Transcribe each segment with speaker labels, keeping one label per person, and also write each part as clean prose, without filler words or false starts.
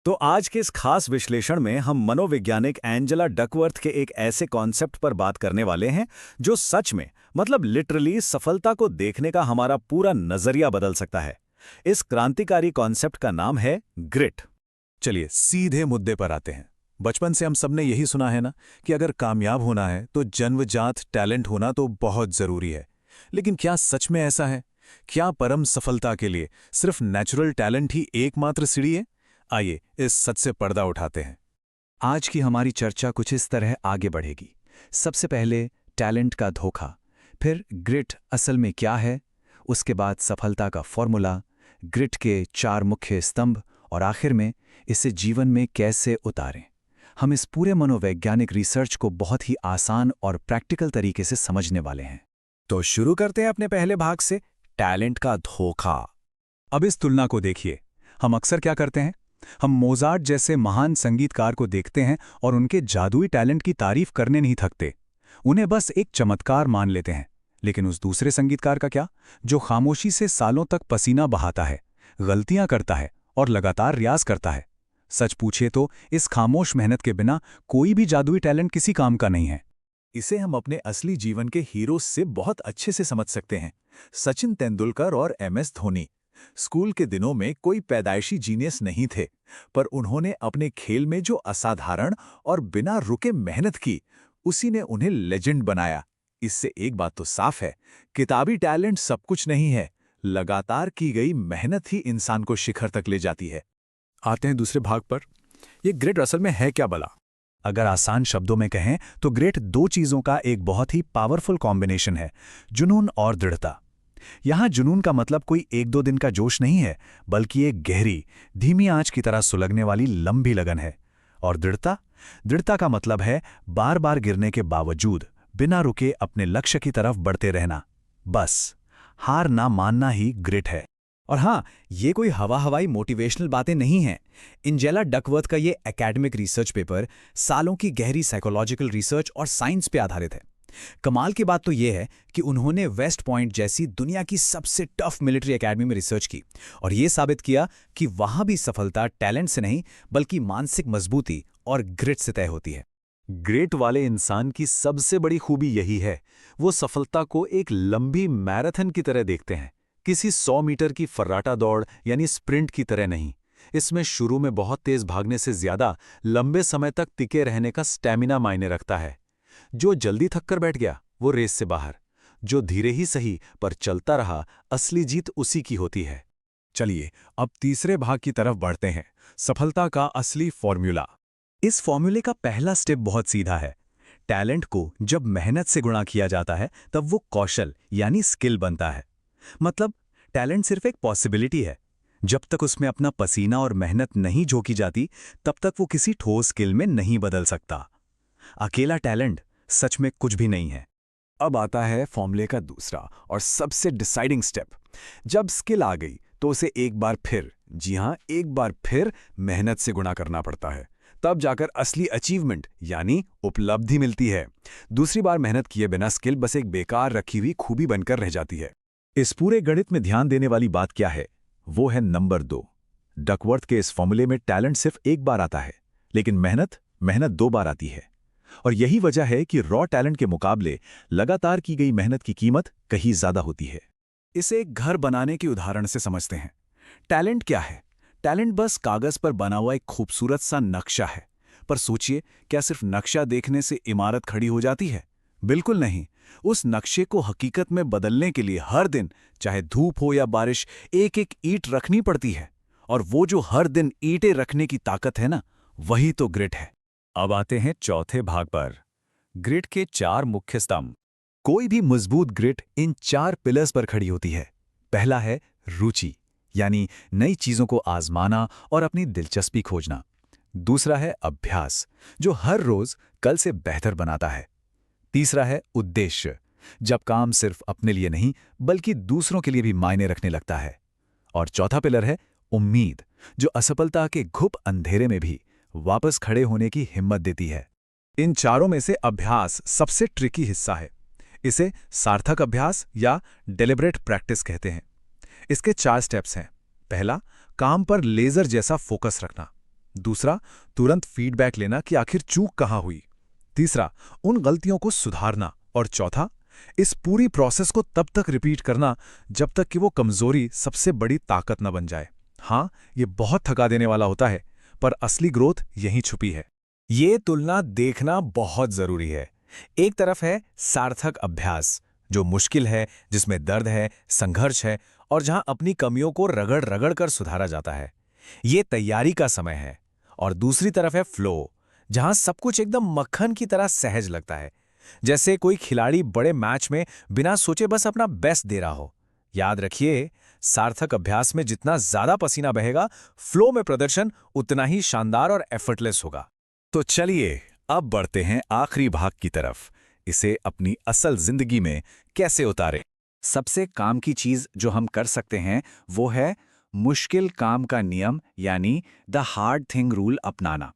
Speaker 1: तो आज के इस खास विश्लेषण में हम मनोवैज्ञानिक एंजेला डकवर्थ के एक ऐसे कॉन्सेप्ट पर बात करने वाले हैं जो सच में मतलब लिटरली सफलता को देखने का हमारा पूरा नजरिया बदल सकता है। इस क्रांतिकारी कॉन्सेप्ट का नाम है ग्रिट।
Speaker 2: चलिए सीधे मुद्दे पर आते हैं। बचपन से हम सबने यही सुना है ना कि अगर कामयाब होना है तो जन्मजात टैलेंट होना तो बहुत जरूरी है। लेकिन क्या सच में ऐसा है? क्या परम सफलता के लिए सिर्फ नेचुरल टैलेंट ही एकमात्र सीढ़ी है? आइए इस सच से पर्दा उठाते हैं।
Speaker 3: आज की हमारी चर्चा कुछ इस तरह आगे बढ़ेगी। सबसे पहले टैलेंट का धोखा, फिर ग्रिट असल में क्या है, उसके बाद सफलता का फॉर्मूला, ग्रिट के 4 मुख्य स्तंभ और आखिर में इसे जीवन में कैसे उतारें। हम इस पूरे मनोवैज्ञानिक रिसर्च को बहुत ही आसान और प्रैक्टिकल तरीके से समझने वाले हैं।
Speaker 2: तो शुरू करते हैं अपने पहले भाग से, टैलेंट का धोखा। अब इस तुलना को देखिए। हम अक्सर क्या करते हैं? हम मोजार्ट जैसे महान संगीतकार को देखते हैं और उनके जादुई टैलेंट की तारीफ करने नहीं थकते। उन्हें बस एक चमत्कार मान लेते हैं। लेकिन उस दूसरे संगीतकार का क्या, जो खामोशी से सालों तक पसीना बहाता है, गलतियां करता है और लगातार रियाज करता है। सच पूछे तो इस खामोश मेहनत के बिना कोई भी जादुई टैलेंट किसी काम का नहीं है।
Speaker 4: इसे हम अपने असली जीवन के हीरो से बहुत अच्छे से समझ सकते हैं। सचिन तेंदुलकर और MS धोनी। स्कूल के दिनों में कोई पैदाइशी जीनियस नहीं थे, पर उन्होंने अपने खेल में जो असाधारण और बिना रुके मेहनत की, उसी ने उन्हें लेजेंड बनाया। इससे एक बात तो साफ है, किताबी टैलेंट सब कुछ नहीं है। लगातार की गई मेहनत ही इंसान को शिखर तक ले जाती है।
Speaker 2: आते हैं दूसरे भाग पर। ये ग्रिट असल में है क्या भला? अगर आसान शब्दों में कहें तो ग्रिट 2 चीजों का एक बहुत ही पावरफुल कॉम्बिनेशन है, जुनून और दृढ़ता। यहां जुनून का मतलब कोई 1-2 दिन का जोश नहीं है, बल्कि एक गहरी, धीमी आंच की तरह सुलगने वाली लंबी लगन है। और दृढ़ता का मतलब है बार बार गिरने के बावजूद बिना रुके अपने लक्ष्य की तरफ बढ़ते रहना। बस हार ना मानना ही ग्रिट है।
Speaker 3: और हाँ, ये कोई हवाई मोटिवेशनल बातें नहीं हैं। एंजेला डकवर्थ का ये एकेडमिक रिसर्च पेपर सालों की गहरी साइकोलॉजिकल रिसर्च और साइंस पे आधारित है। कमाल की बात तो ये है कि उन्होंने वेस्ट पॉइंट जैसी दुनिया की सबसे टफ मिलिट्री एकेडमी में रिसर्च की और ये साबित किया कि वहां भी सफलता टैलेंट से नहीं बल्कि मानसिक मजबूती और ग्रिट से तय होती है।
Speaker 2: ग्रेट वाले इंसान की सबसे बड़ी खूबी यही है, वो सफलता को एक लंबी मैराथन की तरह देखते हैं, किसी 100 मीटर की फर्राटा दौड़ यानी स्प्रिंट की तरह नहीं। इसमें शुरू में बहुत तेज भागने से ज्यादा लंबे समय तक टिके रहने का स्टैमिना मायने रखता है। जो जल्दी थककर बैठ गया वो रेस से बाहर, जो धीरे ही सही पर चलता रहा, असली जीत उसी की होती है। चलिए अब तीसरे भाग की तरफ बढ़ते हैं, सफलता का असली फॉर्मूला।
Speaker 3: इस फॉर्मूले का पहला स्टेप बहुत सीधा है। टैलेंट को जब मेहनत से गुणा किया जाता है तब वो कौशल यानी स्किल बनता है। मतलब टैलेंट सिर्फ एक पॉसिबिलिटी है। जब तक उसमें अपना पसीना और मेहनत नहीं झोंकी जाती तब तक वो किसी ठोस स्किल में नहीं बदल सकता। अकेला टैलेंट सच में कुछ भी नहीं है।
Speaker 2: अब आता है फॉर्मूले का दूसरा और सबसे डिसाइडिंग स्टेप। जब स्किल आ गई तो उसे एक बार फिर, जी हां, एक बार फिर मेहनत से गुणा करना पड़ता है। तब जाकर असली अचीवमेंट यानी उपलब्धि मिलती है। दूसरी बार मेहनत किए बिना स्किल बस एक बेकार रखी हुई खूबी बनकर रह जाती है।
Speaker 4: इस पूरे गणित में ध्यान देने वाली बात क्या है? वो है नंबर 2। डकवर्थ के इस फॉर्मूले में टैलेंट सिर्फ एक बार आता है, लेकिन मेहनत 2 बार आती है। और यही वजह है कि रॉ टैलेंट के मुकाबले लगातार की गई मेहनत की कीमत कहीं ज्यादा होती है।
Speaker 2: इसे एक घर बनाने के उदाहरण से समझते हैं। टैलेंट क्या है? टैलेंट बस कागज पर बना हुआ एक खूबसूरत सा नक्शा है। पर सोचिए, क्या सिर्फ नक्शा देखने से इमारत खड़ी हो जाती है? बिल्कुल नहीं। उस नक्शे को हकीकत में बदलने के लिए हर दिन, चाहे धूप हो या बारिश, एक एक ईंट रखनी पड़ती है। और वो जो हर दिन ईंटें रखने की ताकत है ना, वही तो ग्रिट है। अब आते हैं चौथे भाग पर, ग्रिट के 4 मुख्य स्तंभ। कोई भी मजबूत ग्रिट इन 4 पिलर्स पर खड़ी होती है। पहला है रुचि, यानी नई चीजों को आजमाना और अपनी दिलचस्पी खोजना। दूसरा है अभ्यास, जो हर रोज कल से बेहतर बनाता है। तीसरा है उद्देश्य, जब काम सिर्फ अपने लिए नहीं बल्कि दूसरों के लिए भी मायने रखने लगता है। और चौथा पिलर है उम्मीद, जो असफलता के घुप अंधेरे में भी वापस खड़े होने की हिम्मत देती है। इन चारों में से अभ्यास सबसे ट्रिकी हिस्सा है। इसे सार्थक अभ्यास या डेलिब्रेट प्रैक्टिस कहते हैं। इसके 4 स्टेप्स हैं। पहला, काम पर लेजर जैसा फोकस रखना। दूसरा, तुरंत फीडबैक लेना कि आखिर चूक कहाँ हुई। तीसरा, उन गलतियों को सुधारना। और चौथा, इस पूरी प्रोसेस को तब तक रिपीट करना जब तक कि वो कमजोरी सबसे बड़ी ताकत न बन जाए। हाँ, ये बहुत थका देने वाला होता है, पर असली ग्रोथ यहीं छुपी है।
Speaker 1: ये तुलना देखना बहुत जरूरी है। एक तरफ है सार्थक अभ्यास, जो मुश्किल है, जिसमें दर्द है, संघर्ष है, और जहां अपनी कमियों को रगड़ रगड़ कर सुधारा जाता है। ये तैयारी का समय है। और दूसरी तरफ है फ्लो, जहां सब कुछ एकदम मक्खन की तरह सहज लगता है, जैसे कोई खिलाड़ी बड़े मैच में बिना सोचे बस अपना बेस्ट दे रहा हो। याद रखिए, सार्थक अभ्यास में जितना ज्यादा पसीना बहेगा, फ्लो में प्रदर्शन उतना ही शानदार और एफर्टलेस होगा।
Speaker 2: तो चलिए अब बढ़ते हैं आखिरी भाग की तरफ, इसे अपनी असल जिंदगी में कैसे उतारें।
Speaker 3: सबसे काम की चीज जो हम कर सकते हैं वो है मुश्किल काम का नियम, यानी द हार्ड थिंग रूल अपनाना।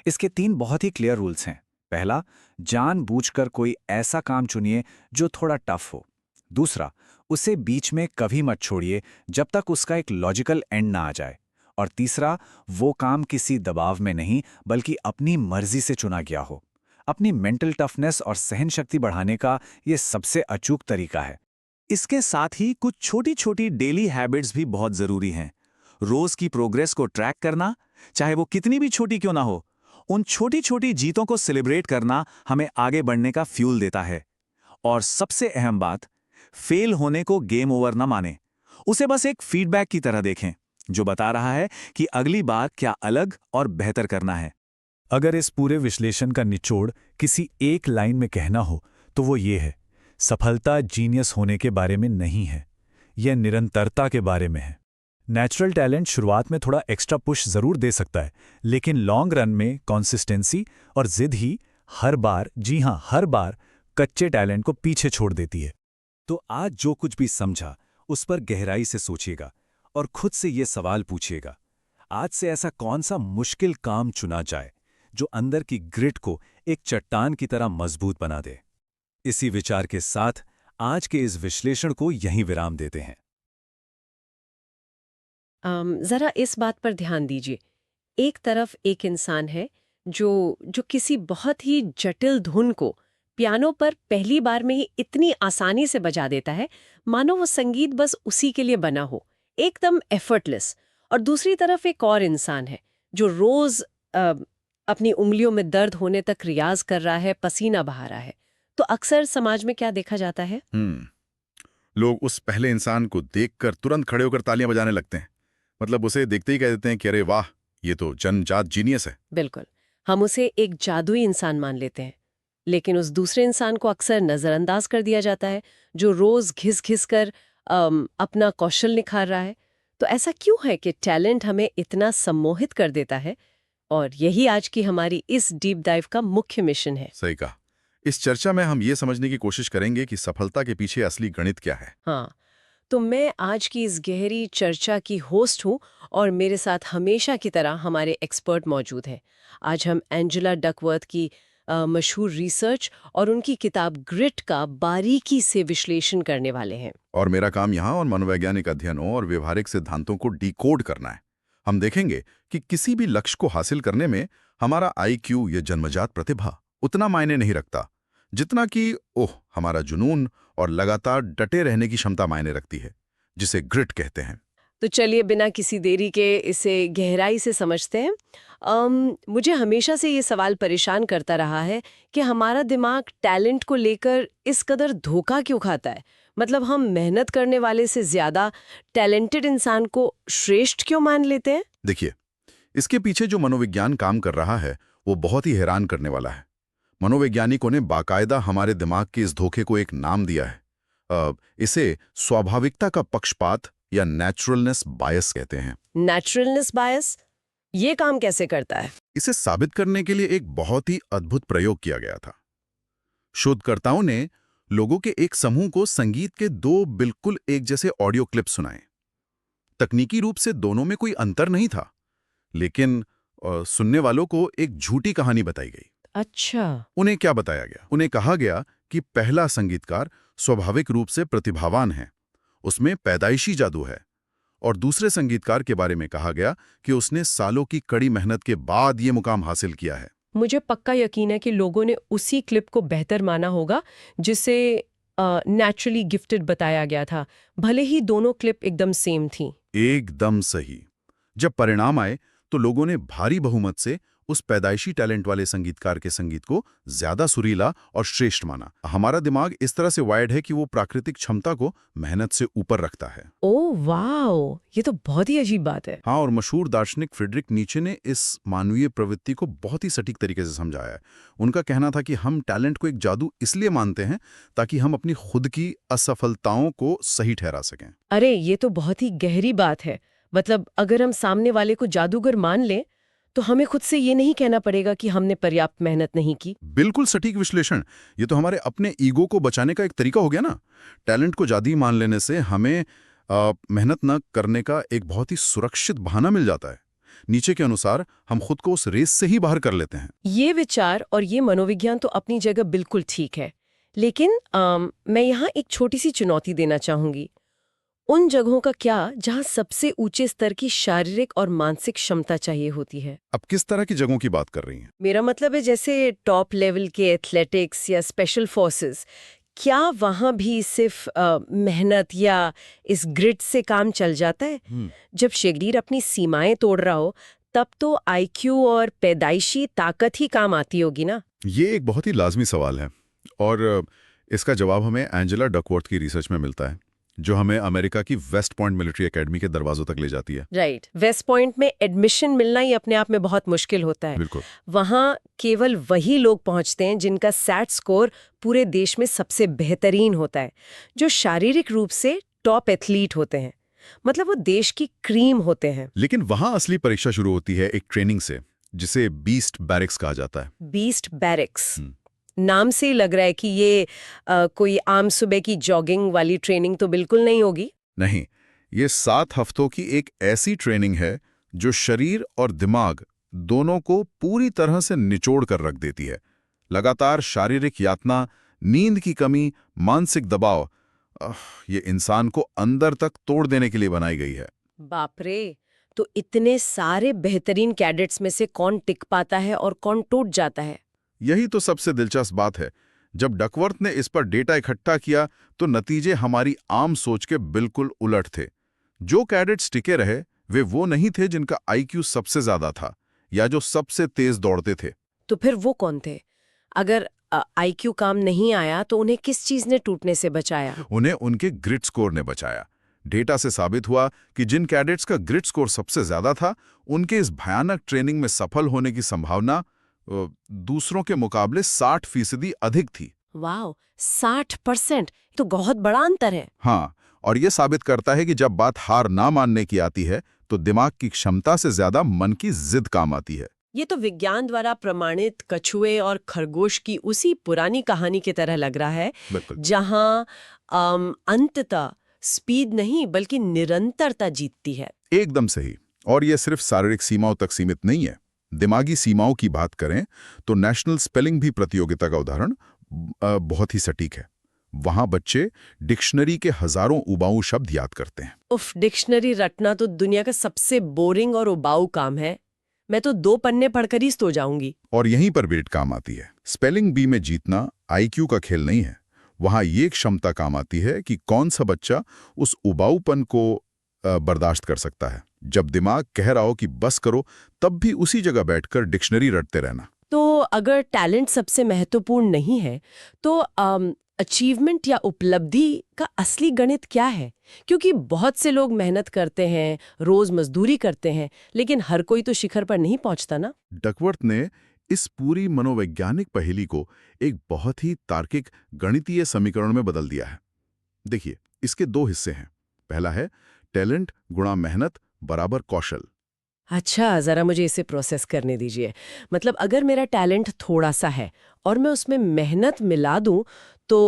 Speaker 3: इसके 3 बहुत ही क्लियर रूल्स हैं। पहला, जानबूझकर कोई ऐसा काम चुनिए जो थोड़ा टफ हो। दूसरा, उसे बीच में कभी मत छोड़िए जब तक उसका एक लॉजिकल एंड ना आ जाए। और तीसरा, वो काम किसी दबाव में नहीं बल्कि अपनी मर्जी से चुना गया हो। अपनी मेंटल टफनेस और सहन शक्ति बढ़ाने का ये सबसे अचूक तरीका है।
Speaker 2: इसके साथ ही कुछ छोटी छोटी डेली हैबिट्स भी बहुत जरूरी हैं। रोज की प्रोग्रेस को ट्रैक करना, चाहे वो कितनी भी छोटी क्यों ना हो, उन छोटी छोटी जीतों को सेलिब्रेट करना हमें आगे बढ़ने का फ्यूल देता है। और सबसे अहम बात, फेल होने को गेम ओवर ना माने, उसे बस एक फीडबैक की तरह देखें जो बता रहा है कि अगली बार क्या अलग और बेहतर करना है।
Speaker 1: अगर इस पूरे विश्लेषण का निचोड़ किसी एक लाइन में कहना हो तो वो ये है: सफलता जीनियस होने के बारे में नहीं है, यह निरंतरता के बारे में है। नेचुरल टैलेंट शुरुआत में थोड़ा एक्स्ट्रा पुश जरूर दे सकता है, लेकिन लॉन्ग रन में कंसिस्टेंसी और जिद ही हर बार, जी हां हर बार, कच्चे टैलेंट को पीछे छोड़ देती है।
Speaker 2: तो आज जो कुछ भी समझा उस पर गहराई से सोचिएगा और खुद से ये सवाल पूछिएगा, आज से ऐसा कौन सा मुश्किल काम चुना जाए जो अंदर की ग्रिट को एक चट्टान की तरह मजबूत बना दे। इसी विचार के साथ आज के इस विश्लेषण को यहीं विराम देते हैं।
Speaker 5: जरा इस बात पर ध्यान दीजिए। एक तरफ एक इंसान है जो किसी बहुत ही जटिल धुन को पियानो पर पहली बार में ही इतनी आसानी से बजा देता है मानो वो संगीत बस उसी के लिए बना हो, एकदम एफर्टलेस। और दूसरी तरफ एक और इंसान है जो रोज अपनी उंगलियों में दर्द होने तक रियाज कर रहा है, पसीना बहा रहा है। तो अक्सर समाज में क्या देखा जाता है?
Speaker 6: लोग उस पहले इंसान को देखकर तुरंत खड़े होकर तालियां बजाने लगते हैं। मतलब उसे देखते ही कह देते हैं कि अरे वाह, ये तो जन्मजात जीनियस है।
Speaker 5: बिल्कुल, हम उसे एक जादुई इंसान मान लेते हैं। लेकिन उस दूसरे इंसान को अक्सर नजरअंदाज कर दिया जाता है जो रोज घिस घिस कर अपना कौशल निखार रहा है। तो ऐसा क्यों है कि टैलेंट हमें इतना सम्मोहित कर देता है? और यही आज की हमारी इस डीप डाइव का मुख्य मिशन है।
Speaker 6: सही कहा। इस चर्चा में हम ये समझने की कोशिश करेंगे कि सफलता के पीछे असली गणित क्या है।
Speaker 5: हाँ, तो मैं आज की इस गहरी चर्चा की होस्ट हूँ और मेरे साथ हमेशा की तरह हमारे एक्सपर्ट मौजूद हैं। आज हम एंजेला डकवर्थ की मशहूर रिसर्च और उनकी किताब ग्रिट का बारीकी से विश्लेषण करने वाले हैं।
Speaker 6: और मेरा काम यहाँ और मनोवैज्ञानिक अध्ययनों और व्यवहारिक सिद्धांतों को डिकोड करना है। हम देखेंगे कि किसी भी लक्ष्य को हासिल करने में हमारा IQ या जन्मजात प्रतिभा उतना मायने नहीं रखता जितना कि हमारा जुनून और लगातार डटे रहने की क्षमता मायने रखती है, जिसे ग्रिट कहते हैं।
Speaker 5: तो चलिए बिना किसी देरी के इसे गहराई से समझते हैं। मुझे हमेशा से ये सवाल परेशान करता रहा है कि हमारा दिमाग टैलेंट को लेकर इस कदर धोखा क्यों खाता है। मतलब हम मेहनत करने वाले से ज्यादा टैलेंटेड इंसान को श्रेष्ठ क्यों मान लेते हैं?
Speaker 6: देखिए, इसके पीछे जो मनोविज्ञान काम कर रहा है वो बहुत ही हैरान करने वाला है। मनोवैज्ञानिकों ने बाकायदा हमारे दिमाग के इस धोखे को एक नाम दिया है। इसे स्वाभाविकता का पक्षपात या नेचुरलनेस बायस कहते हैं।
Speaker 5: नेचुरलनेस बायस ये काम कैसे करता है?
Speaker 6: इसे साबित करने के लिए एक बहुत ही अद्भुत प्रयोग किया गया था। शोधकर्ताओं ने लोगों के एक समूह को संगीत के 2 बिल्कुल एक जैसे ऑडियो क्लिप सुनाए। तकनीकी रूप से दोनों में कोई अंतर नहीं था, लेकिन सुनने वालों को एक झूठी कहानी बताई गई।
Speaker 5: अच्छा,
Speaker 6: उन्हें क्या बताया गया? उन्हें कहा गया कि पहला संगीतकार स्वाभाविक रूप से प्रतिभावान है, उसमें पैदाइशी जादू है, और दूसरे संगीतकार के बारे में कहा गया कि उसने सालों की कड़ी मेहनत के बाद ये मुकाम हासिल किया है।
Speaker 5: मुझे पक्का यकीन है कि लोगों ने उसी क्लिप को बेहतर माना होगा जिसे नेचुरली गिफ्टेड बताया गया था, भले ही दोनों क्लिप एकदम सेम थी।
Speaker 6: एकदम सही। जब परिणाम आए तो लोगों ने भारी बहुमत से उस पैदाइशी टैलेंट वाले संगीतकार के संगीत को ज्यादा सुरीला और श्रेष्ठ माना। हमारा दिमाग इस तरह से वायर्ड है कि वो प्राकृतिक क्षमता को मेहनत से ऊपर रखता है।
Speaker 5: ओह वाओ, ये तो बहुत ही अजीब बात है।
Speaker 6: हाँ, और मशहूर दार्शनिक फ्रीडरिक नीचे ने इस मानवीय प्रवृत्ति को बहुत ही सटीक तरीके से समझाया है। उनका कहना था कि हम टैलेंट को एक जादू इसलिए मानते हैं ताकि हम अपनी खुद की असफलताओं को सही ठहरा सकें।
Speaker 5: अरे ये तो बहुत ही गहरी बात है। मतलब अगर हम सामने वाले को जादूगर मान लें तो हमें खुद से ये नहीं कहना पड़ेगा कि हमने पर्याप्त मेहनत नहीं की।
Speaker 6: बिल्कुल सटीक विश्लेषण। ये तो हमारे अपने ईगो को बचाने का एक तरीका हो गया ना। टैलेंट को जादू मान लेने से हमें मेहनत न करने का एक बहुत ही सुरक्षित बहाना मिल जाता है। नीचे के अनुसार हम खुद को उस रेस से ही बाहर कर लेते हैं।
Speaker 5: ये विचार और ये मनोविज्ञान तो अपनी जगह बिल्कुल ठीक है, लेकिन मैं यहाँ एक छोटी सी चुनौती देना चाहूंगी। उन जगहों का क्या जहाँ सबसे ऊंचे स्तर की शारीरिक और मानसिक क्षमता चाहिए होती है?
Speaker 6: अब किस तरह की जगहों की बात कर रही हैं?
Speaker 5: मेरा मतलब है जैसे टॉप लेवल के एथलेटिक्स या स्पेशल फोर्सेस, क्या वहाँ भी सिर्फ मेहनत या इस ग्रिड से काम चल जाता है? जब शरीर अपनी सीमाएं तोड़ रहा हो तब तो आईक्यू और पैदाइशी ताकत ही काम आती होगी ना?
Speaker 6: ये एक बहुत ही लाजमी सवाल है और इसका जवाब हमें एंजेला डकवर्थ की रिसर्च में मिलता है, जो हमें अमेरिका की वेस्ट पॉइंट मिलिट्री एकेडमी के दरवाजों तक ले जाती है।
Speaker 5: राइट। वेस्ट पॉइंट में एडमिशन मिलना ही अपने आप में बहुत मुश्किल होता है।
Speaker 6: बिल्कुल।
Speaker 5: वहाँ केवल वही लोग पहुँचते हैं जिनका सैट स्कोर पूरे देश में सबसे बेहतरीन होता है, जो शारीरिक रूप से टॉप एथलीट होते हैं, मतलब वो देश की क्रीम होते हैं।
Speaker 6: लेकिन वहाँ असली परीक्षा शुरू होती है एक ट्रेनिंग से, जिसे बीस्ट बैरिक्स कहा जाता है।
Speaker 5: बीस्ट बैरिक्स, नाम से ही लग रहा है कि ये कोई आम सुबह की जॉगिंग वाली ट्रेनिंग तो बिल्कुल नहीं होगी।
Speaker 6: नहीं, ये 7 हफ्तों की एक ऐसी ट्रेनिंग है जो शरीर और दिमाग दोनों को पूरी तरह से निचोड़ कर रख देती है। लगातार शारीरिक यातना, नींद की कमी, मानसिक दबाव, ये इंसान को अंदर तक तोड़ देने के लिए बनाई गई है।
Speaker 5: बाप रे, तो इतने सारे बेहतरीन कैडेट्स में से कौन टिक पाता है और कौन टूट जाता है?
Speaker 6: यही तो सबसे दिलचस्प बात है। जब डकवर्थ ने इस पर डेटा इकट्ठा किया तो नतीजे हमारी आम सोच के बिल्कुल उलट थे। जो कैडेट्स टिके रहे वे वो नहीं थे जिनका आईक्यू सबसे ज्यादा था या जो सबसे तेज दौड़ते थे।
Speaker 5: तो फिर वो कौन थे? अगर आईक्यू काम नहीं आया तो उन्हें किस चीज ने टूटने से बचाया?
Speaker 6: उन्हें उनके ग्रिड स्कोर ने बचाया। डेटा से साबित हुआ कि जिन कैडेट्स का ग्रिड स्कोर सबसे ज्यादा था, उनके इस भयानक ट्रेनिंग में सफल होने की संभावना दूसरों के मुकाबले 60% अधिक थी।
Speaker 5: वाह, 60%! तो बहुत बड़ा अंतर है।
Speaker 6: हाँ, और यह साबित करता है कि जब बात हार ना मानने की आती है तो दिमाग की क्षमता से ज्यादा मन की जिद काम आती है।
Speaker 5: ये तो विज्ञान द्वारा प्रमाणित कछुए और खरगोश की उसी पुरानी कहानी की तरह लग रहा है, जहां अंततः स्पीड नहीं बल्कि निरंतरता जीतती है।
Speaker 6: एकदम सही। और यह सिर्फ शारीरिक सीमाओं तक सीमित नहीं है। दिमागी सीमाओं की बात करें तो नेशनल स्पेलिंग भी प्रतियोगिता का उदाहरण बहुत ही सटीक है। वहां बच्चे डिक्शनरी के हजारों उबाऊ शब्द याद करते हैं।
Speaker 5: उफ, डिक्शनरी रटना तो दुनिया का सबसे बोरिंग और उबाऊ काम है। मैं तो 2 पन्ने पढ़कर ही सो जाऊंगी।
Speaker 6: और यहीं पर वेट काम आती है। स्पेलिंग बी में जीतना आईक्यू का खेल नहीं है। वहां ये क्षमता काम आती है कि कौन सा बच्चा उस उबाऊपन को बर्दाश्त कर सकता है। जब दिमाग कह रहा हो कि बस करो, तब भी उसी जगह बैठकर डिक्शनरी रटते रहना।
Speaker 5: तो अगर टैलेंट सबसे महत्वपूर्ण नहीं है तो अचीवमेंट या उपलब्धि का असली गणित क्या है? क्योंकि बहुत से लोग मेहनत करते हैं, रोज मजदूरी करते हैं, लेकिन हर कोई तो शिखर पर नहीं पहुंचता ना।
Speaker 6: डकवर्थ ने इस पूरी मनोवैज्ञानिक पहेली को एक बहुत ही तार्किक गणितीय समीकरण में बदल दिया है। देखिए, इसके 2 हिस्से हैं। पहला है टैलेंट गुणा मेहनत बराबर कौशल।
Speaker 5: अच्छा, जरा मुझे इसे प्रोसेस करने दीजिए। मतलब अगर मेरा टैलेंट थोड़ा सा है और मैं उसमें मेहनत मिला दूं तो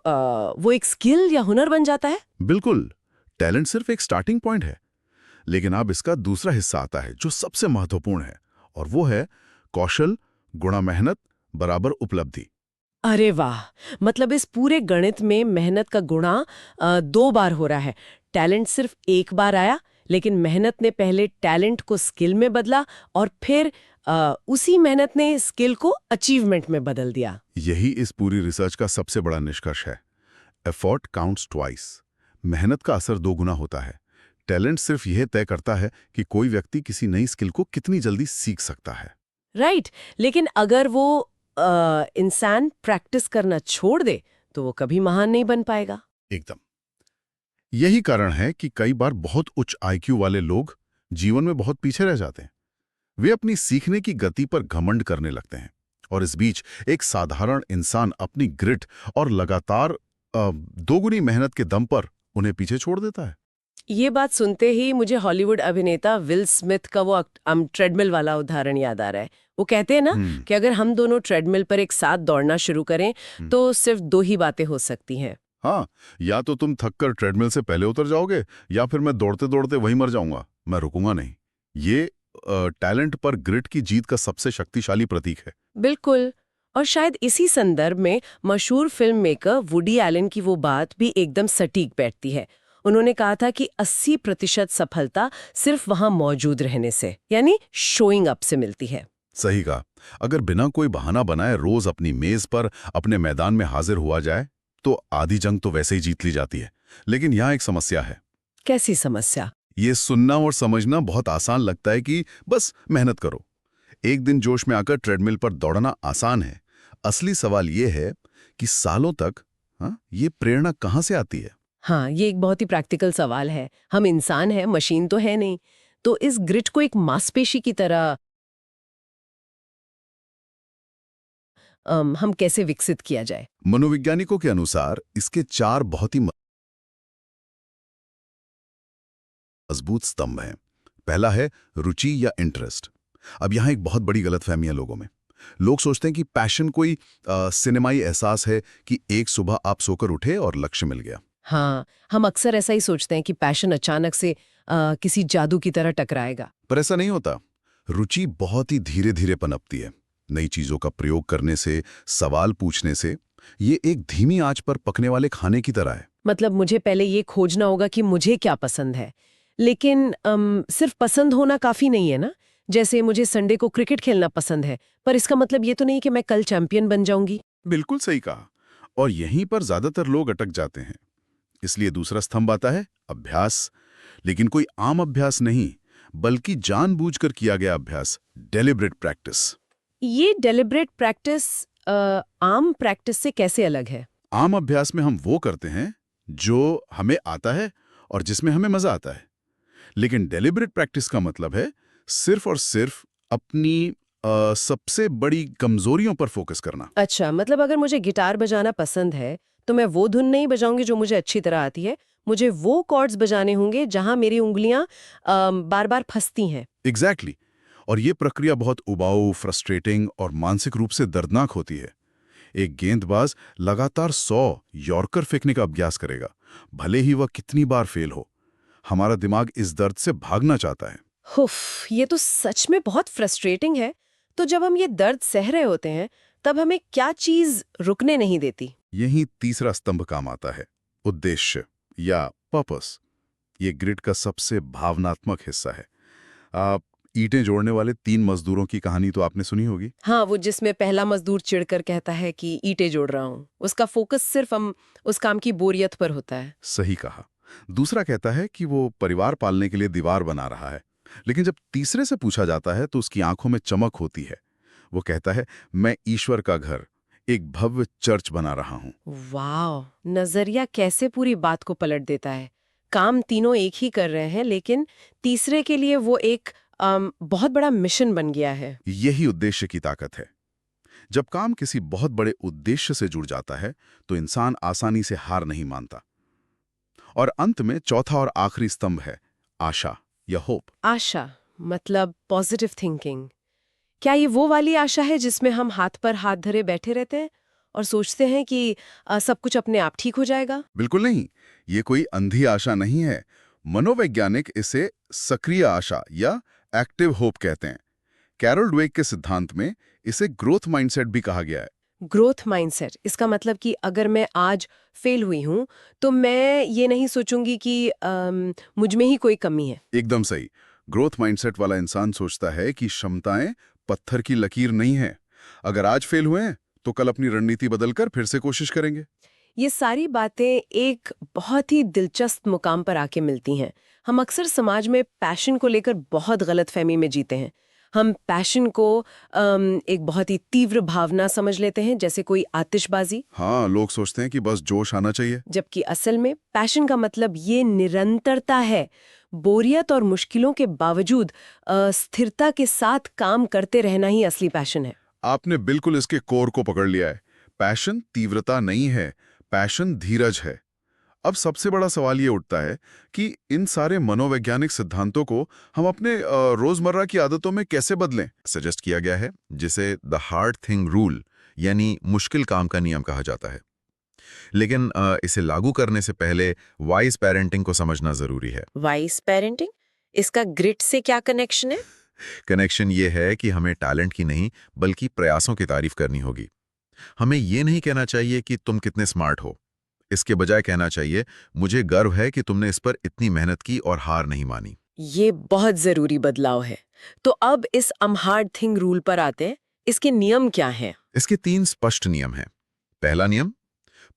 Speaker 5: वो एक स्किल या हुनर बन जाता है?
Speaker 6: बिल्कुल। टैलेंट सिर्फ एक स्टार्टिंग पॉइंट है, लेकिन अब इसका दूसरा हिस्सा आता है जो सबसे महत्वपूर्ण है, और वो है कौशल गुणा मेहनत बराबर उपलब्धि।
Speaker 5: अरे वाह, मतलब इस पूरे गणित में मेहनत का गुणा 2 बार हो रहा है। टैलेंट सिर्फ एक बार आया, लेकिन मेहनत ने पहले टैलेंट को स्किल में बदला और फिर उसी मेहनत ने स्किल को अचीवमेंट में बदल दिया।
Speaker 6: यही इस पूरी रिसर्च का सबसे बड़ा निष्कर्ष है। Effort counts twice. मेहनत का असर 2 गुना होता है। टैलेंट सिर्फ यह तय करता है कि कोई व्यक्ति किसी नई स्किल को कितनी जल्दी सीख सकता है।
Speaker 5: राइट, लेकिन अगर वो इंसान प्रैक्टिस करना छोड़ दे तो वो कभी महान नहीं बन पाएगा।
Speaker 6: एकदम। यही कारण है कि कई बार बहुत उच्च आईक्यू वाले लोग जीवन में बहुत पीछे रह जाते हैं। वे अपनी सीखने की गति पर घमंड करने लगते हैं और इस बीच एक साधारण इंसान अपनी ग्रिट और लगातार 2 गुनी मेहनत के दम पर उन्हें पीछे छोड़ देता है।
Speaker 5: ये बात सुनते ही मुझे हॉलीवुड अभिनेता विल स्मिथ का वो ट्रेडमिल वाला उदाहरण याद आ रहा है। वो कहते हैं ना कि अगर हम दोनों ट्रेडमिल पर एक साथ दौड़ना शुरू करें तो सिर्फ 2 ही बातें हो सकती हैं।
Speaker 6: हाँ, या तो तुम थककर ट्रेडमिल से पहले उतर जाओगे या फिर मैं दौड़ते दौड़ते वहीं मर जाऊंगा। मैं रुकूंगा नहीं। ये टैलेंट पर ग्रिट की जीत का सबसे शक्तिशाली प्रतीक है।
Speaker 5: बिल्कुल। और शायद इसी संदर्भ में मशहूर फिल्म मेकर वुडी एलन की वो बात भी एकदम सटीक बैठती है। उन्होंने कहा था कि 80% सफलता सिर्फ वहां मौजूद रहने से, यानी शोइंग अप से मिलती है।
Speaker 6: सही कहा। अगर बिना कोई बहाना बनाए रोज अपनी मेज पर अपने मैदान में हाजिर हुआ जाए तो आधी जंग तो वैसे ही जीत ली जाती है। लेकिन यहाँ एक समस्या है।
Speaker 5: कैसी समस्या?
Speaker 6: ये सुनना और समझना बहुत आसान लगता है कि बस मेहनत करो, एक दिन जोश में आकर ट्रेडमिल पर दौड़ना आसान है। असली सवाल ये है कि सालों तक ये प्रेरणा कहाँ से आती है?
Speaker 5: हाँ, ये एक बहुत ही प्रैक्टिकल सवाल है। हम इंसान हैं, मशीन तो है नहीं। तो इस ग्रिट को एक मांसपेशी की तरह हम कैसे विकसित किया जाए?
Speaker 6: मनोवैज्ञानिकों के अनुसार इसके 4 बहुत ही मजबूत स्तंभ हैं। पहला है रुचि या इंटरेस्ट। अब यहाँ एक बहुत बड़ी गलतफहमी है लोगों में। लोग सोचते हैं कि पैशन कोई सिनेमाई एहसास है कि एक सुबह आप सोकर उठे और लक्ष्य मिल गया।
Speaker 5: हाँ, हम अक्सर ऐसा ही सोचते हैं कि पैशन अचानक से किसी जादू की तरह टकराएगा।
Speaker 6: पर ऐसा नहीं होता। रुचि बहुत ही धीरे धीरे पनपती है। नई चीजों का प्रयोग करने से, सवाल पूछने से। ये एक धीमी आंच पर पकने वाले खाने की तरह है।
Speaker 5: मतलब मुझे पहले ये खोजना होगा कि मुझे क्या पसंद है। लेकिन सिर्फ पसंद होना काफी नहीं है ना। जैसे मुझे संडे को क्रिकेट खेलना पसंद है, पर इसका मतलब ये तो नहीं कि मैं कल चैंपियन बन जाऊंगी।
Speaker 6: बिल्कुल सही कहा। और यहीं पर ज्यादातर लोग अटक जाते हैं। इसलिए दूसरा स्तंभ आता है अभ्यास। लेकिन कोई आम अभ्यास नहीं, बल्कि जानबूझकर किया गया अभ्यास, डेलिब्रेट प्रैक्टिस।
Speaker 5: ये डेलिब्रेट प्रैक्टिस आम प्रैक्टिस से कैसे अलग है?
Speaker 6: आम अभ्यास में हम वो करते हैं जो हमें आता है और जिसमें हमें मजा आता है। लेकिन डेलिब्रेट प्रैक्टिस का मतलब है सिर्फ और सिर्फ अपनी सबसे बड़ी कमजोरियों पर फोकस करना।
Speaker 5: अच्छा, मतलब अगर मुझे गिटार बजाना पसंद है तो मैं वो धुन नहीं बजाऊंगी जो मुझे अच्छी तरह आती है। मुझे वो कॉर्ड्स बजाने होंगे जहां मेरी उंगलियां बार बार फंसती हैं।
Speaker 6: एग्जैक्टली। और ये प्रक्रिया बहुत उबाऊ, फ्रस्ट्रेटिंग और मानसिक रूप से दर्दनाक होती है। एक गेंदबाज लगातार 100 यॉर्कर फेंकने का अभ्यास करेगा, भले ही वह कितनी बार फेल हो। हमारा दिमाग इस दर्द से भागना चाहता है।
Speaker 5: हुफ, ये तो सच में बहुत फ्रस्ट्रेटिंग है। तो जब हम ये दर्द सह रहे होते हैं तब हमें क्या चीज रुकने नहीं देती?
Speaker 6: यही तीसरा स्तंभ काम आता है, उद्देश्य या पर्पस। ये ग्रिड का सबसे भावनात्मक हिस्सा है। आप ईंटें जोड़ने वाले 3 मजदूरों की कहानी तो आपने सुनी होगी।
Speaker 5: हाँ, वो जिसमें पहला मजदूर चिढ़कर कहता है कि ईंटें जोड़ रहा हूँ। उसका फोकस सिर्फ उस काम की बोरियत पर होता है।
Speaker 6: सही कहा। दूसरा कहता है कि वो परिवार पालने के लिए दीवार बना रहा है। लेकिन जब तीसरे से पूछा जाता है तो उसकी आंखों में चमक होती है। वो कहता है, मैं ईश्वर का घर, एक भव्य चर्च बना रहा हूँ।
Speaker 5: वाह, नजरिया कैसे पूरी बात को पलट देता है। काम तीनों एक ही कर रहे हैं, लेकिन तीसरे के लिए वो एक बहुत बड़ा मिशन बन गया है।
Speaker 6: यही उद्देश्य की ताकत है। जब काम किसी बहुत बड़े उद्देश्य से जुड़ जाता है तो इंसान आसानी से हार नहीं मानता। और अंत में चौथा और आखिरी स्तंभ है आशा या होप।
Speaker 5: आशा मतलब पॉजिटिव थिंकिंग। क्या ये वो वाली आशा है जिसमें हम हाथ पर हाथ धरे बैठे रहते हैं और सोचते हैं कि सब कुछ अपने आप ठीक हो जाएगा?
Speaker 6: बिल्कुल नहीं। ये कोई अंधी आशा नहीं है। मनोवैज्ञानिक इसे सक्रिय आशा या एक्टिव होप कहते हैं। कैरोल ड्वेक के सिद्धांत में इसे ग्रोथ माइंडसेट भी कहा गया है।
Speaker 5: ग्रोथ माइंडसेट, इसका मतलब कि अगर मैं आज फेल हुई हूं तो मैं ये नहीं सोचूंगी कि मुझ में ही कोई कमी है।
Speaker 6: एकदम सही। ग्रोथ माइंडसेट वाला इंसान सोचता है कि क्षमताएं पत्थर की लकीर नहीं है। अगर आज फेल हुए हैं तो कल अपनी रणनीति बदलकर फिर से कोशिश करेंगे।
Speaker 5: ये सारी बातें एक बहुत ही दिलचस्प मुकाम पर आके मिलती हैं। हम अक्सर समाज में पैशन को लेकर बहुत गलतफहमी में जीते हैं। हम पैशन को एक बहुत ही तीव्र भावना समझ लेते हैं, जैसे कोई आतिशबाजी,
Speaker 6: हाँ, लोग सोचते हैं कि बस जोश आना चाहिए।
Speaker 5: जबकि असल में पैशन का मतलब ये निरंतरता है। बोरियत और मुश्किलों के बावजूद स्थिरता के साथ काम करते रहना ही असली पैशन है।
Speaker 6: आपने बिल्कुल इसके कोर को पकड़ लिया है। पैशन तीव्रता नहीं है, पैशन धीरज है। अब सबसे बड़ा सवाल ये उठता है कि इन सारे मनोवैज्ञानिक सिद्धांतों को हम अपने रोजमर्रा की आदतों में कैसे बदलें। सजेस्ट किया गया है जिसे द हार्ड थिंग रूल यानी मुश्किल काम का नियम कहा जाता है। लेकिन इसे लागू करने से पहले वाइज पेरेंटिंग को समझना जरूरी है।
Speaker 5: वाइस पेरेंटिंग, इसका ग्रिट से क्या कनेक्शन है?
Speaker 6: कनेक्शन ये है कि हमें टैलेंट की नहीं बल्कि प्रयासों की तारीफ करनी होगी। हमें ये नहीं कहना चाहिए कि तुम कितने स्मार्ट हो। इसके बजाय कहना चाहिए मुझे गर्व है कि तुमने इस पर इतनी मेहनत की और हार नहीं मानी।
Speaker 5: ये बहुत जरूरी बदलाव है। तो अब इस हार्ड थिंग रूल पर आते हैं। इसके नियम क्या हैं?
Speaker 6: इसके 3 स्पष्ट नियम हैं। पहला नियम,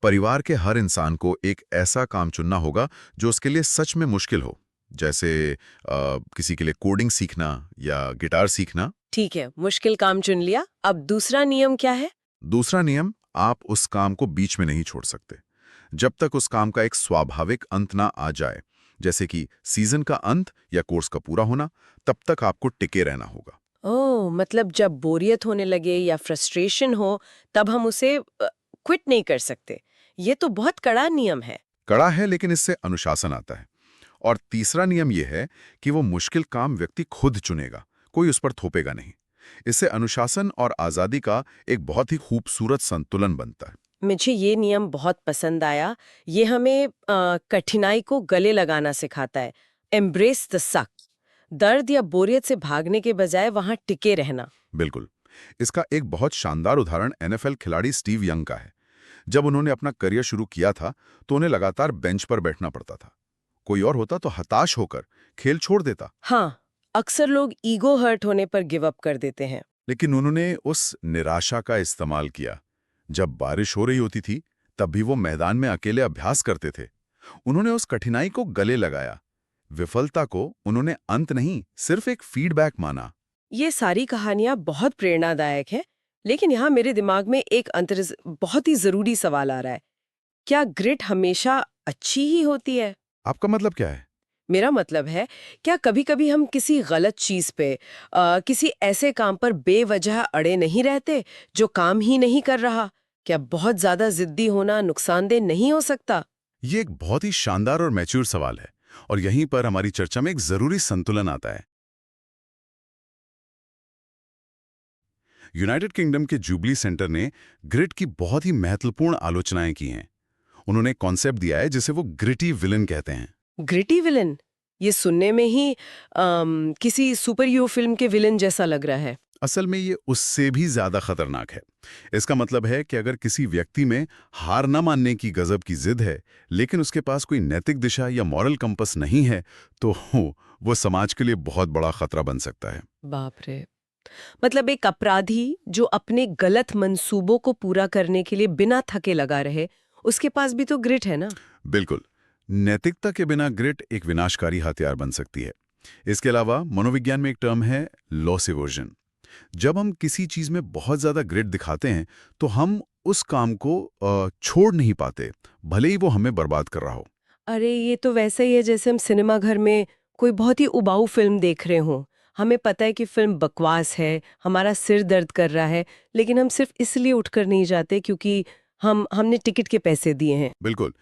Speaker 6: परिवार के हर इंसान को एक ऐसा काम चुनना होगा जो उसके लिए सच में मुश्किल हो, जैसे किसी के लिए कोडिंग सीखना या गिटार सीखना।
Speaker 5: ठीक है, मुश्किल काम चुन लिया। अब दूसरा नियम क्या है?
Speaker 6: दूसरा नियम, आप उस काम को बीच में नहीं छोड़ सकते जब तक उस काम का एक स्वाभाविक अंत ना आ जाए, जैसे कि सीजन का अंत या कोर्स का पूरा होना। तब तक आपको टिके रहना होगा।
Speaker 5: ओह, मतलब जब बोरियत होने लगे या फ्रस्ट्रेशन हो तब हम उसे क्विट नहीं कर सकते। ये तो बहुत कड़ा नियम है।
Speaker 6: कड़ा है, लेकिन इससे अनुशासन आता है। और तीसरा नियम यह है कि वो मुश्किल काम व्यक्ति खुद चुनेगा, कोई उस पर थोपेगा नहीं। इससे अनुशासन और आजादी का एक बहुत ही खूबसूरत संतुलन बनता है।
Speaker 5: मुझे ये नियम बहुत पसंद आया। ये हमें कठिनाई को गले लगाना सिखाता है। एम्ब्रेस द सक। दर्द या बोरियत से भागने के बजाय वहां टिके रहना।
Speaker 6: बिल्कुल। इसका एक बहुत शानदार उदाहरण NFL खिलाड़ी स्टीव यंग का है। जब उन्होंने अपना करियर शुरू किया था तो उन्हें लगातार बेंच पर बैठना पड़ता था। कोई और होता तो हताश होकर खेल छोड़ देता।
Speaker 5: हाँ, अक्सर लोग ईगो हर्ट होने पर गिव अप कर देते हैं।
Speaker 6: लेकिन उन्होंने उस निराशा का इस्तेमाल किया। जब बारिश हो रही होती थी तब भी वो मैदान में अकेले अभ्यास करते थे। उन्होंने उस कठिनाई को गले लगाया। विफलता को उन्होंने अंत नहीं, सिर्फ एक फीडबैक माना।
Speaker 5: ये सारी कहानियां बहुत प्रेरणादायक हैं, लेकिन यहाँ मेरे दिमाग में एक बहुत ही जरूरी सवाल आ रहा है। क्या ग्रिट हमेशा अच्छी ही होती है?
Speaker 6: आपका मतलब क्या है?
Speaker 5: मेरा मतलब है, क्या कभी-कभी हम किसी गलत चीज पे, किसी ऐसे काम पर बेवजह अड़े नहीं रहते जो काम ही नहीं कर रहा? क्या बहुत ज्यादा जिद्दी होना नुकसानदेह नहीं हो सकता?
Speaker 6: ये एक बहुत ही शानदार और मैच्योर सवाल है, और यहीं पर हमारी चर्चा में एक जरूरी संतुलन आता है। यूनाइटेड किंगडम के जुबली सेंटर ने ग्रिट की बहुत ही महत्वपूर्ण आलोचनाएं की हैं। उन्होंने एक कॉन्सेप्ट दिया है जिसे वो ग्रिटी विलन कहते हैं।
Speaker 5: Gritty villain? ये सुनने में ही किसी सुपर हीरो फिल्म के विलन जैसा लग रहा है।
Speaker 6: असल में ये उससे भी ज्यादा खतरनाक है। इसका मतलब है कि अगर किसी व्यक्ति में हार न मानने की गजब की जिद है, लेकिन उसके पास कोई नैतिक दिशा या मॉरल कंपस नहीं है, तो वो समाज के लिए बहुत बड़ा खतरा बन सकता है।
Speaker 5: बाप रे! मतलब एक अपराधी जो अपने गलत मंसूबों को पूरा करने के लिए बिना थके लगा रहे, उसके पास भी तो ग्रिट है ना?
Speaker 6: बिल्कुल। नैतिकता के बिना ग्रिट एक विनाशकारी हथियार बन सकती है। इसके अलावा मनोविज्ञान में एक टर्म है लॉस एवर्जन। जब हम किसी चीज में बहुत ज्यादा ग्रिट दिखाते हैं तो हम उस काम को छोड़ नहीं पाते, भले ही वो हमें बर्बाद कर रहा हो।
Speaker 5: अरे, ये तो वैसा ही है जैसे हम सिनेमा घर में कोई बहुत ही उबाऊ फिल्म देख रहे हों। हमें पता है कि फिल्म बकवास है, हमारा सिर दर्द कर रहा है, लेकिन हम सिर्फ इसलिए उठकर नहीं जाते क्योंकि हमने टिकट के पैसे दिए हैं।
Speaker 6: बिल्कुल,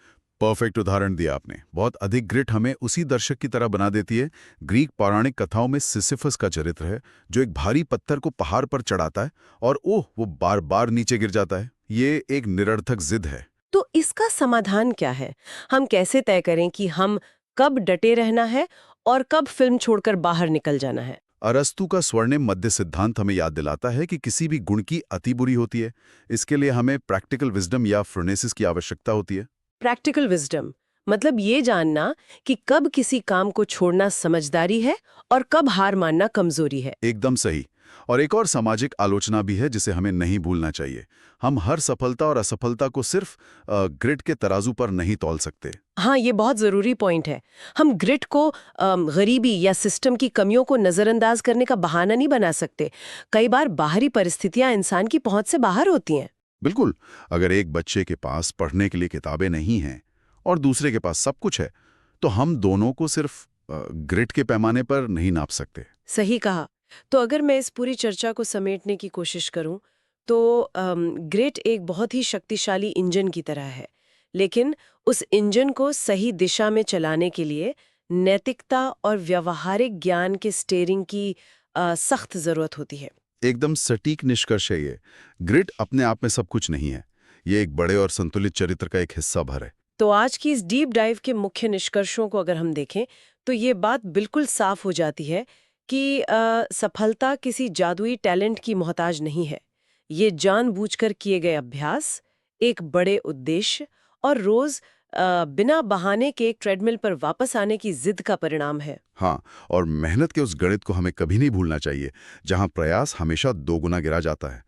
Speaker 6: परफेक्ट उदाहरण दिया आपने। बहुत अधिक ग्रिट हमें उसी दर्शक की तरह बना देती है। ग्रीक पौराणिक कथाओं में सिसिफस का चरित्र है जो एक भारी पत्थर को पहाड़ पर चढ़ाता है और वो बार बार नीचे गिर जाता है। ये एक निरर्थक जिद है।
Speaker 5: तो इसका समाधान क्या है? हम कैसे तय करें कि हम कब डटे रहना है और कब फिल्म छोड़कर बाहर निकल जाना है?
Speaker 6: अरस्तु का स्वर्णिम मध्य सिद्धांत हमें याद दिलाता है कि किसी भी गुण की अति बुरी होती है। इसके लिए हमें प्रैक्टिकल विजडम या फ्रोनेसिस की आवश्यकता होती है।
Speaker 5: प्रैक्टिकल विजडम मतलब ये जानना कि कब किसी काम को छोड़ना समझदारी है और कब हार मानना कमजोरी है।
Speaker 6: एकदम सही। और एक और सामाजिक आलोचना भी है जिसे हमें नहीं भूलना चाहिए। हम हर सफलता और असफलता को सिर्फ ग्रिड के तराजू पर नहीं तौल सकते।
Speaker 5: हाँ, ये बहुत जरूरी पॉइंट है। हम ग्रिड को गरीबी या सिस्टम की कमियों को नजरअंदाज करने का बहाना नहीं बना सकते। कई बार बाहरी परिस्थितियां इंसान की पहुंच से बाहर होती हैं।
Speaker 6: बिल्कुल। अगर एक बच्चे के पास पढ़ने के लिए किताबें नहीं हैं और दूसरे के पास सब कुछ है, तो हम दोनों को सिर्फ ग्रिड के पैमाने पर नहीं नाप सकते।
Speaker 5: सही कहा। तो अगर मैं इस पूरी चर्चा को समेटने की कोशिश करूं तो ग्रिड एक बहुत ही शक्तिशाली इंजन की तरह है, लेकिन उस इंजन को सही दिशा में चलाने के लिए नैतिकता और व्यावहारिक ज्ञान के स्टीयरिंग की सख्त जरूरत होती है।
Speaker 6: एकदम सटीक निष्कर्ष है ये। ग्रिड अपने आप में सब कुछ नहीं है, ये एक बड़े और संतुलित चरित्र का एक हिस्सा भर है।
Speaker 5: तो आज की इस डीप डाइव के मुख्य निष्कर्षों को अगर हम देखें तो ये बात बिल्कुल साफ हो जाती है कि सफलता किसी जादुई टैलेंट की मोहताज नहीं है। ये जानबूझकर किए गए अभ्यास, एक बड़े उद्देश्य और रोज बिना बहाने के एक ट्रेडमिल पर वापस आने की जिद का परिणाम है।
Speaker 6: हाँ, और मेहनत के उस गणित को हमें कभी नहीं भूलना चाहिए, जहाँ प्रयास हमेशा 2 गुना गिरा जाता है।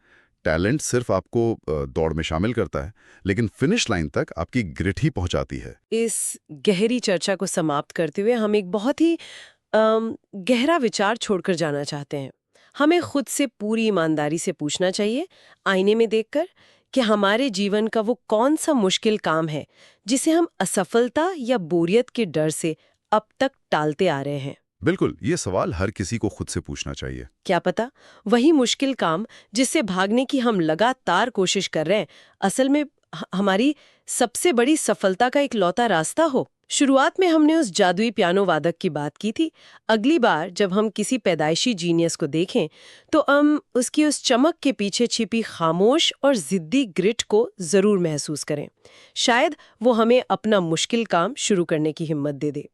Speaker 6: टैलेंट सिर्फ आपको दौड़ में शामिल करता है, लेकिन फिनिश लाइन तक आपकी ग्रिट ही पहुंचाती है।
Speaker 5: इस गहरी चर्चा को समाप्त करते हुए हम एक बहुत ही गहरा विचार छोड़कर जाना चाहते हैं। हमें खुद से पूरी ईमानदारी से पूछना चाहिए, आईने में देखकर, कि हमारे जीवन का वो कौन सा मुश्किल काम है जिसे हम असफलता या बोरियत के डर से अब तक टालते आ रहे हैं।
Speaker 6: बिल्कुल, ये सवाल हर किसी को खुद से पूछना चाहिए।
Speaker 5: क्या पता वही मुश्किल काम जिससे भागने की हम लगातार कोशिश कर रहे हैं, असल में हमारी सबसे बड़ी सफलता का एक लौता रास्ता हो। शुरुआत में हमने उस जादुई पियानो वादक की बात की थी। अगली बार जब हम किसी पैदाइशी जीनियस को देखें तो हम उसकी उस चमक के पीछे छिपी खामोश और जिद्दी ग्रिट को जरूर महसूस करें। शायद वो हमें अपना मुश्किल काम शुरू करने की हिम्मत दे दे।